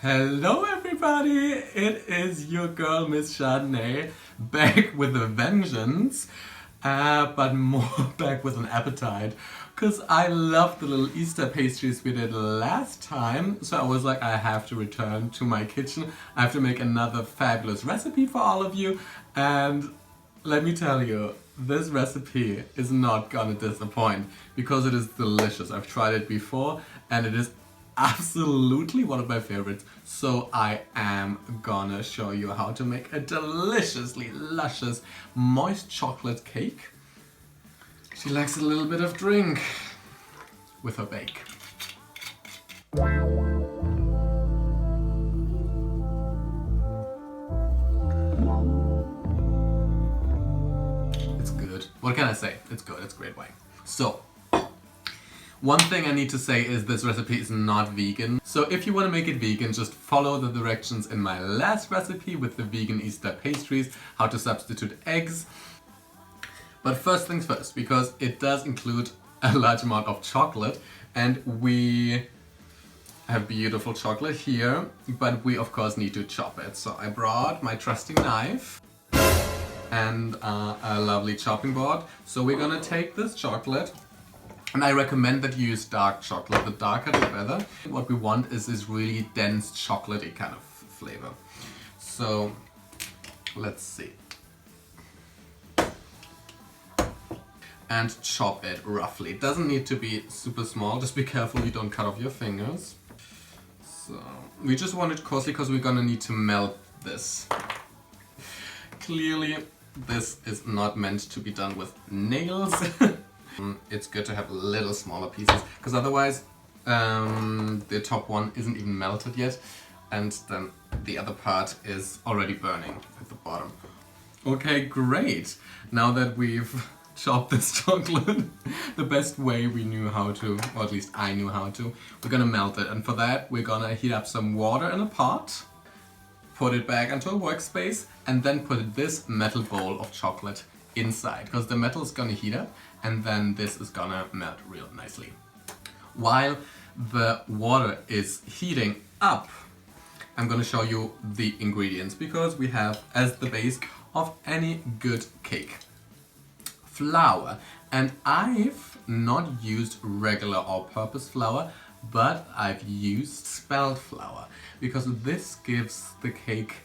Hello everybody, it is your girl Miss Char de Nay, back with a vengeance, but more back with an appetite, because I love the little Easter pastries we did last time, so I was like, I have to return to my kitchen, I have to make another fabulous recipe for all of you, and let me tell you, this recipe is not gonna disappoint, because it is delicious. I've tried it before, and it is absolutely one of my favorites, so I am gonna show you how to make a deliciously luscious moist chocolate cake. She likes a little bit of drink with her bake. It's good. What can I say? It's good, it's great wine. So, one thing I need to say is this recipe is not vegan. So if you want to make it vegan, just follow the directions in my last recipe with the vegan Easter pastries, how to substitute eggs. But first things first, because it does include a large amount of chocolate, and we have beautiful chocolate here, but we of course need to chop it. So I brought my trusty knife and a lovely chopping board. So we're gonna take this chocolate, and I recommend that you use dark chocolate. The darker the better. What we want is this really dense chocolatey kind of flavor. So let's see. And chop it roughly. It doesn't need to be super small, just be careful you don't cut off your fingers. So we just want it coarsely because we're gonna need to melt this. Clearly this is not meant to be done with nails. It's good to have little smaller pieces, because otherwise the top one isn't even melted yet, and then the other part is already burning at the bottom. Okay, great! Now that we've chopped this chocolate the best way we knew how to, or at least I knew how to, we're gonna melt it, and for that we're gonna heat up some water in a pot, put it back into a workspace, and then put this metal bowl of chocolate inside, because the metal is gonna heat up and then this is gonna melt real nicely. While the water is heating up, I'm gonna show you the ingredients, because we have, as the base of any good cake, flour. And I've not used regular all-purpose flour, but I've used spelt flour, because this gives the cake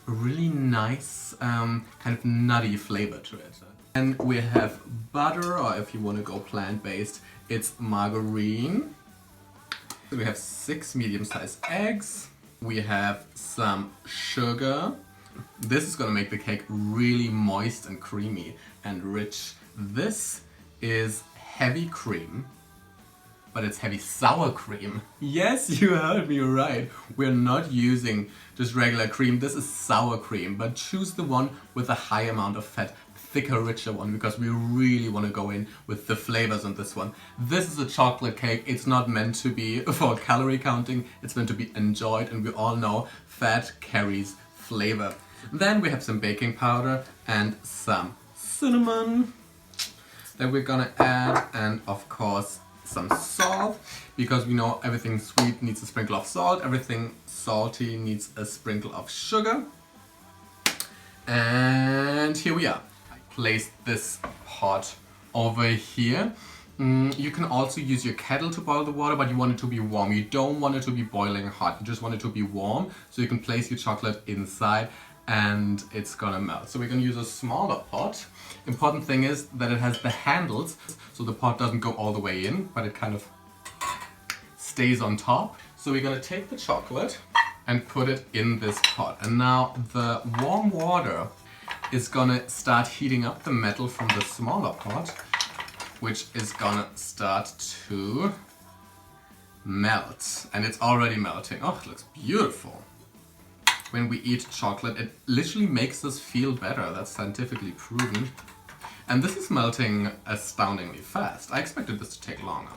a really nice kind of nutty flavor to it. And we have butter, or if you want to go plant-based, it's margarine. We have 6 medium-sized eggs. We have some sugar. This is going to make the cake really moist and creamy and rich. This is heavy cream, but it's heavy sour cream. Yes, you heard me right. We're not using just regular cream. This is sour cream, but choose the one with a high amount of fat. Thicker, richer one, because we really want to go in with the flavors on this one. This is a chocolate cake. It's not meant to be for calorie counting. It's meant to be enjoyed, and we all know fat carries flavor. Then we have some baking powder and some cinnamon that we're gonna add, and of course some salt, because we know everything sweet needs a sprinkle of salt, everything salty needs a sprinkle of sugar. And here we are. Place this pot over here. You can also use your kettle to boil the water, but you want it to be warm. You don't want it to be boiling hot, you just want it to be warm, so you can place your chocolate inside and it's gonna melt. So we're gonna use a smaller pot. Important thing is that it has the handles, so the pot doesn't go all the way in, but it kind of stays on top. So we're gonna take the chocolate and put it in this pot. And now the warm water is gonna start heating up the metal from the smaller pot, which is gonna start to melt. And it's already melting. Oh, it looks beautiful. When we eat chocolate, it literally makes us feel better. That's scientifically proven. And this is melting astoundingly fast. I expected this to take longer.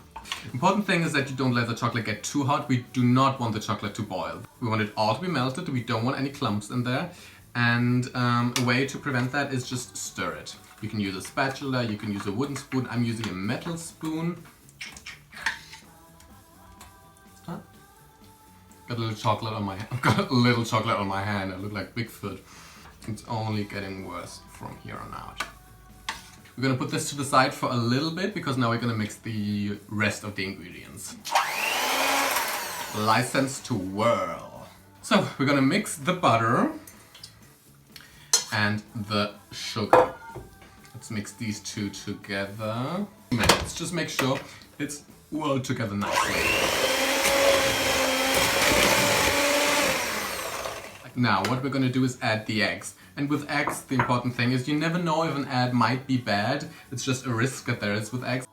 Important thing is that you don't let the chocolate get too hot. We do not want the chocolate to boil. We want it all to be melted. We don't want any clumps in there. And a way to prevent that is just stir it. You can use a spatula, you can use a wooden spoon. I'm using a metal spoon. Got a little chocolate on my hand. Got a little chocolate on my hand. I look like Bigfoot. It's only getting worse from here on out. We're gonna put this to the side for a little bit because now we're gonna mix the rest of the ingredients. License to whirl. So we're gonna mix the butter and the sugar. Let's mix these two together. Let's just make sure it's whirled together nicely. Now what we're gonna do is add the eggs. And with eggs, the important thing is you never know if an egg might be bad. It's just a risk that there is with eggs.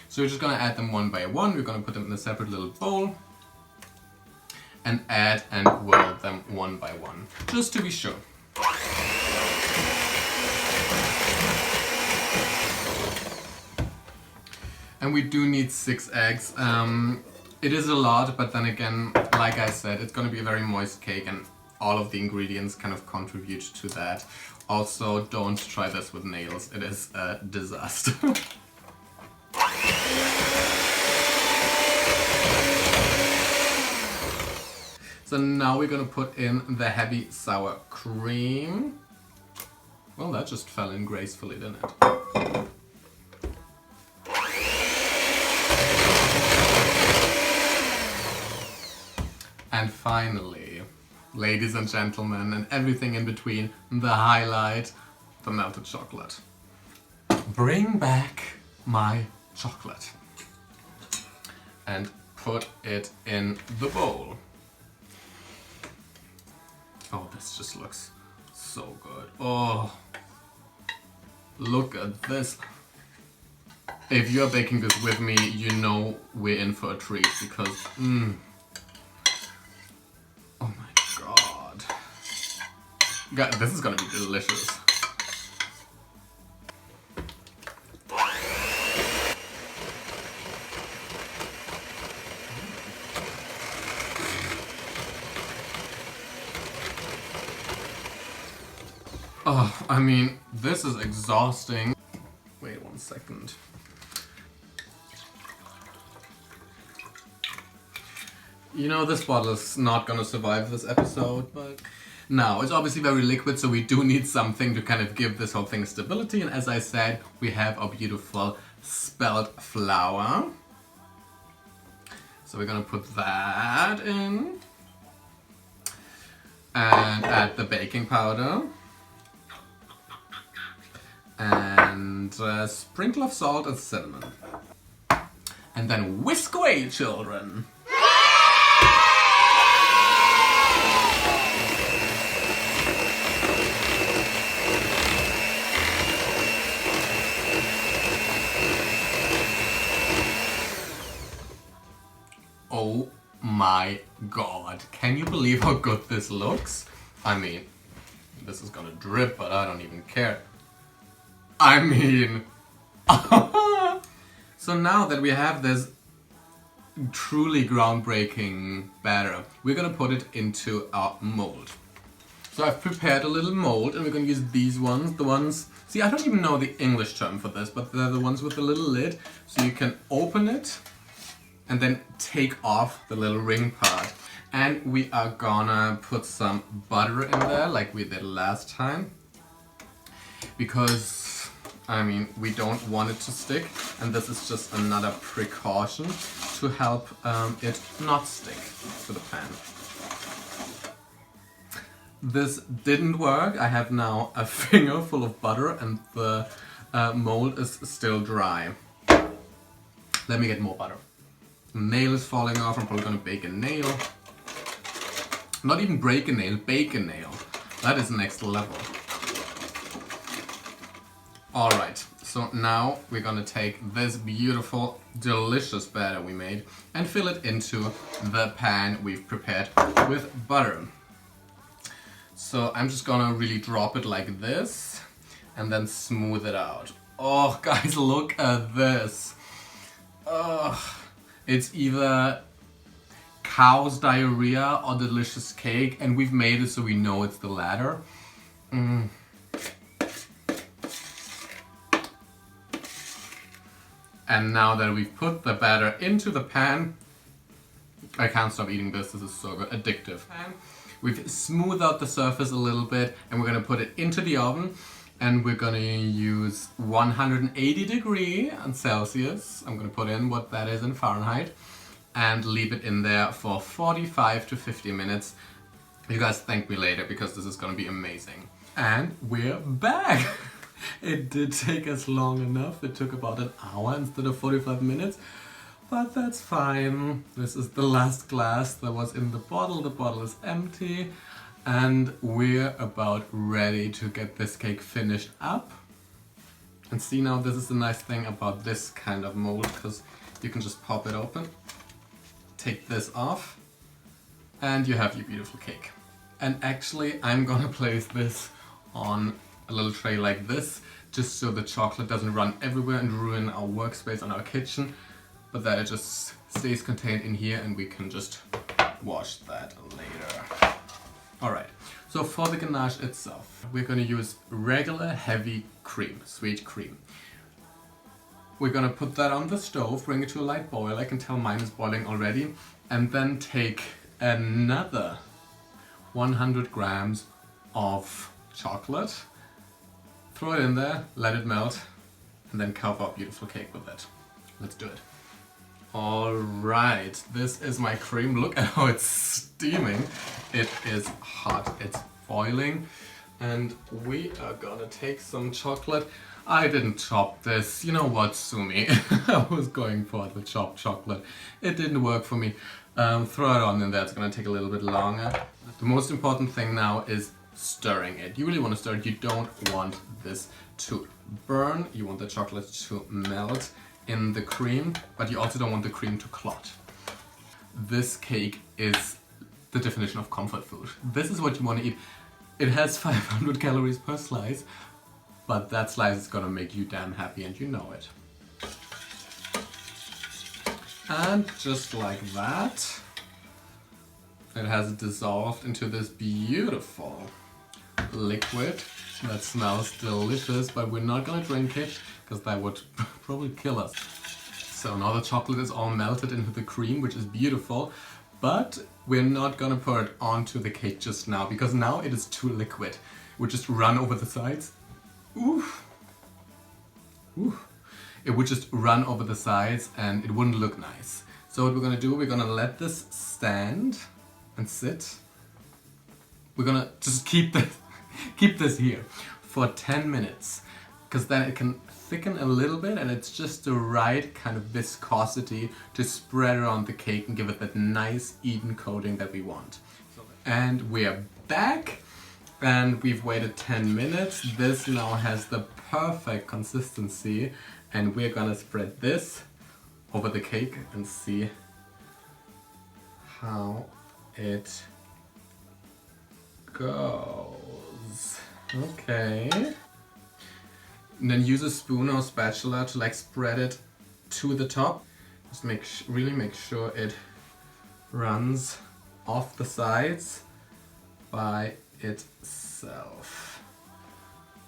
So we're just gonna add them one by one. We're gonna put them in a separate little bowl and add and whirl them one by one, just to be sure. And we do need 6 eggs. It is a lot, but then again, like I said, it's gonna be a very moist cake and all of the ingredients kind of contribute to that. Also, don't try this with nails. It is a disaster. So now we're gonna put in the heavy sour cream. Well, that just fell in gracefully, didn't it? And finally, ladies and gentlemen, and everything in between, the highlight, the melted chocolate. Bring back my chocolate. And put it in the bowl. Oh, this just looks so good. Oh, look at this. If you're baking this with me, you know we're in for a treat because, oh my god. God, this is gonna be delicious. Oh, I mean, this is exhausting. Wait 1 second. You know, this bottle is not gonna survive this episode, but now it's obviously very liquid, so we do need something to kind of give this whole thing stability. And as I said, we have our beautiful spelt flour. So we're gonna put that in and add the baking powder and a sprinkle of salt and cinnamon. And then whisk away, children! Oh my god, can you believe how good this looks? I mean, this is gonna drip, but I don't even care. I mean, so now that we have this truly groundbreaking batter, we're gonna put it into our mold. So I've prepared a little mold and we're gonna use these ones, the ones, see I don't even know the English term for this, but they're the ones with the little lid, so you can open it and then take off the little ring part. And we are gonna put some butter in there like we did last time. Because, I mean, we don't want it to stick. And this is just another precaution to help it not stick to the pan. This didn't work. I have now a finger full of butter and the mold is still dry. Let me get more butter. Nail is falling off. I'm probably gonna bake a nail. Not even break a nail, bake a nail. That is next level. Alright, so now we're gonna take this beautiful, delicious batter we made and fill it into the pan we've prepared with butter. So I'm just gonna really drop it like this and then smooth it out. Oh, guys, look at this. Oh. It's either cow's diarrhea or delicious cake, and we've made it so we know it's the latter. And now that we've put the batter into the pan, I can't stop eating this. This is so good. Addictive. And we've smoothed out the surface a little bit and we're gonna put it into the oven and we're gonna use 180 degree on Celsius. I'm gonna put in what that is in Fahrenheit and leave it in there for 45 to 50 minutes. You guys thank me later because this is gonna be amazing. And we're back! It did take us long enough. It took about an hour instead of 45 minutes. But that's fine. This is the last glass that was in the bottle. The bottle is empty. And we're about ready to get this cake finished up. And see now, this is the nice thing about this kind of mold, because you can just pop it open, take this off, and you have your beautiful cake. And actually, I'm gonna place this on a little tray like this, just so the chocolate doesn't run everywhere and ruin our workspace and our kitchen. But that it just stays contained in here and we can just wash that later. Alright, so for the ganache itself, we're going to use regular heavy cream, sweet cream. We're going to put that on the stove, bring it to a light boil, I can tell mine is boiling already, and then take another 100 grams of chocolate, throw it in there, let it melt, and then cover our beautiful cake with it. Let's do it. Alright, this is my cream. Look at how it's steaming. It is hot, it's boiling. And we are gonna take some chocolate. I didn't chop this. You know what, Sumi? I was going for the chopped chocolate. It didn't work for me. Throw it on in there, it's gonna take a little bit longer. The most important thing now is stirring it. You really want to stir it. You don't want this to burn. You want the chocolate to melt in the cream, but you also don't want the cream to clot. This cake is the definition of comfort food. This is what you want to eat. It has 500 calories per slice, but that slice is gonna make you damn happy and you know it. And just like that, it has dissolved into this beautiful liquid that smells delicious, but we're not gonna drink it because that would probably kill us. So now the chocolate is all melted into the cream, which is beautiful, but we're not gonna put it onto the cake just now because now it is too liquid. We'll just run over the sides. Oof. Oof. It would just run over the sides and it wouldn't look nice. So what we're gonna do, we're gonna let this stand and sit. We're gonna just keep this here for 10 minutes because then it can thicken a little bit and it's just the right kind of viscosity to spread around the cake and give it that nice even coating that we want. And we're back and we've waited 10 minutes. This now has the perfect consistency and we're gonna spread this over the cake and see how it goes. Okay. And then use a spoon or spatula to like spread it to the top. Just really make sure it runs off the sides by itself.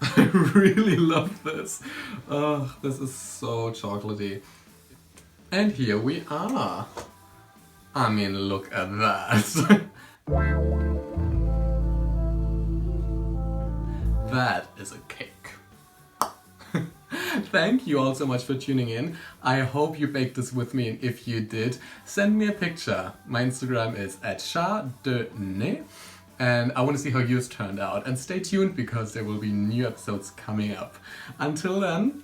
I really love this. Oh, this is so chocolatey. And here we are. I mean, look at that. That is a cake. Thank you all so much for tuning in. I hope you baked this with me, and if you did, send me a picture. My Instagram is @Char de Nay, and I want to see how yours turned out. And stay tuned because there will be new episodes coming up. Until then,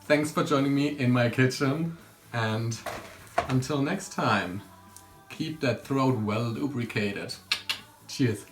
thanks for joining me in my kitchen, and until next time, keep that throat well lubricated. Cheers.